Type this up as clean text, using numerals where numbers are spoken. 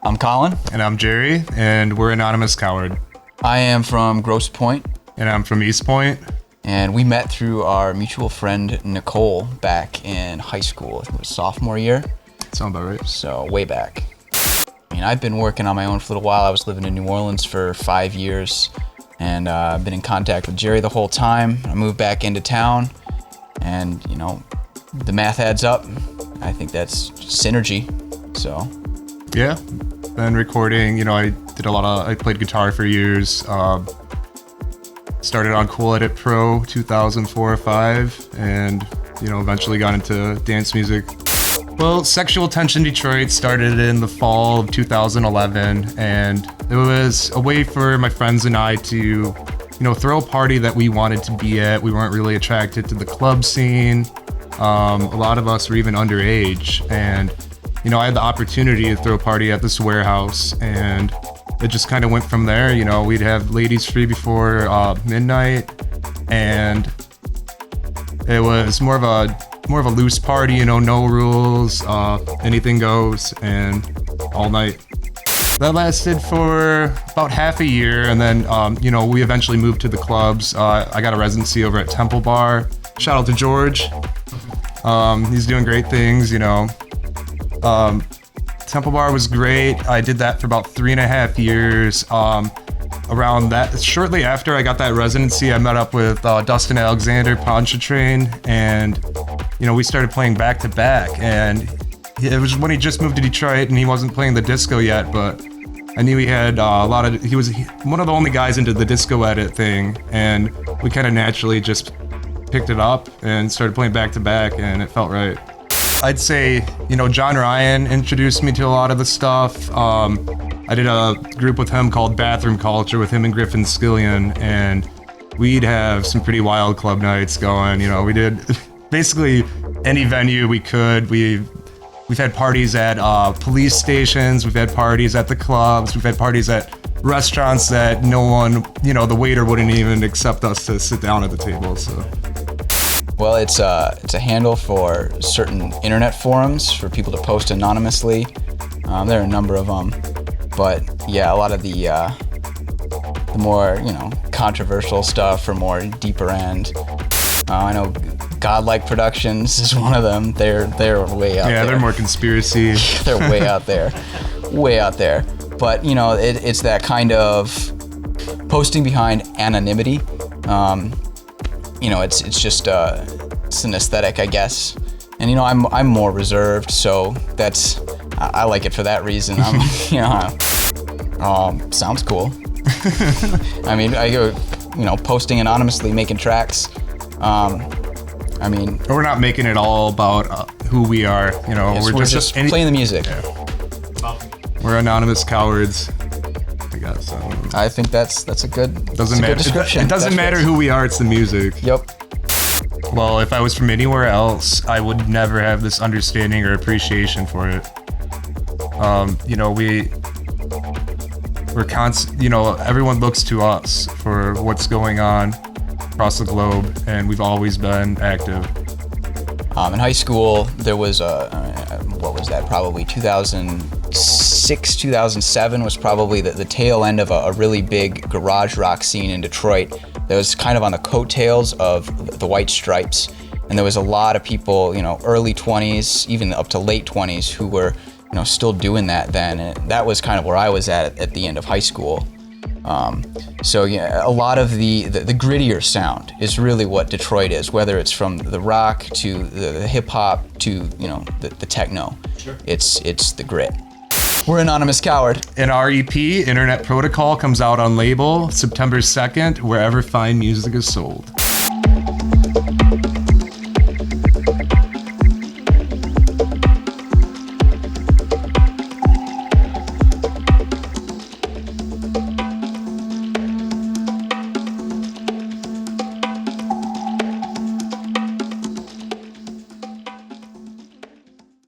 I'm Colin. And I'm Jerry, and we're Anonymous Coward. I am from Grosse Pointe. And I'm from East Point. And we met through our mutual friend Nicole back in high school. I think it was sophomore year. Sounds about right. So way back. I mean, I've been working on my own for a little while. I was living in New Orleans for 5 years, and I've been in contact with Jerry the whole time. I moved back into town, and the math adds up. I think that's synergy. So yeah, been recording. I played guitar for years. Started on Cool Edit Pro 2004 or 5, and eventually got into dance music. Well, Sexual Tension Detroit started in the fall of 2011, and it was a way for my friends and I to throw a party that we wanted to be at. We weren't really attracted to the club scene. A lot of us were even underage, and I had the opportunity to throw a party at this warehouse, and it just kind of went from there. We'd have ladies free before midnight, and it was more of a loose party, no rules, anything goes, and all night. That lasted for about half a year, and then we eventually moved to the clubs. I got a residency over at Temple Bar. Shout out to George. He's doing great things. Temple Bar was great. I did that for about 3.5 years. Around that, shortly after I got that residency, I met up with Dustin Alexander, Pontchartrain, and we started playing back to back. And it was when he just moved to Detroit, and he wasn't playing the disco yet, but I knew he had he was one of the only guys into the disco edit thing, and we kind of naturally just picked it up and started playing back to back, and it felt right. I'd say, John Ryan introduced me to a lot of the stuff. I did a group with him called Bathroom Culture with him and Griffin Skillion, and we'd have some pretty wild club nights going. We did basically any venue we could. We've had parties at police stations, we've had parties at the clubs, we've had parties at restaurants that no one, the waiter wouldn't even accept us to sit down at the table, so. Well, it's a handle for certain internet forums for people to post anonymously. There are a number of them, but yeah, a lot of the more controversial stuff or more deeper end. I know Godlike Productions is one of them. They're way out there. Yeah, they're more conspiracy. They're way out there, way out there. But it's that kind of posting behind anonymity. It's just it's an aesthetic, I guess. And I'm more reserved, so I like it for that reason. Sounds cool. I mean, I go posting anonymously, making tracks. We're not making it all about who we are. Yes, we're just playing the music. Yeah. We're anonymous cowards. I think that's a good description. It doesn't matter who we are, it's the music. Yep. Well, if I was from anywhere else, I would never have this understanding or appreciation for it. Everyone looks to us for what's going on across the globe, and we've always been active. In high school, there was what was that? Probably 2006, 2007 was probably the tail end of a really big garage rock scene in Detroit that was kind of on the coattails of the White Stripes. And there was a lot of people, early 20s, even up to late 20s, who were, still doing that then. And that was kind of where I was at the end of high school. So yeah, a lot of the grittier sound is really what Detroit is, whether it's from the rock to the hip hop to the techno. Sure. It's the grit. We're Anonymous Coward. And our EP, Internet Protocol, comes out on label September 2nd, wherever fine music is sold.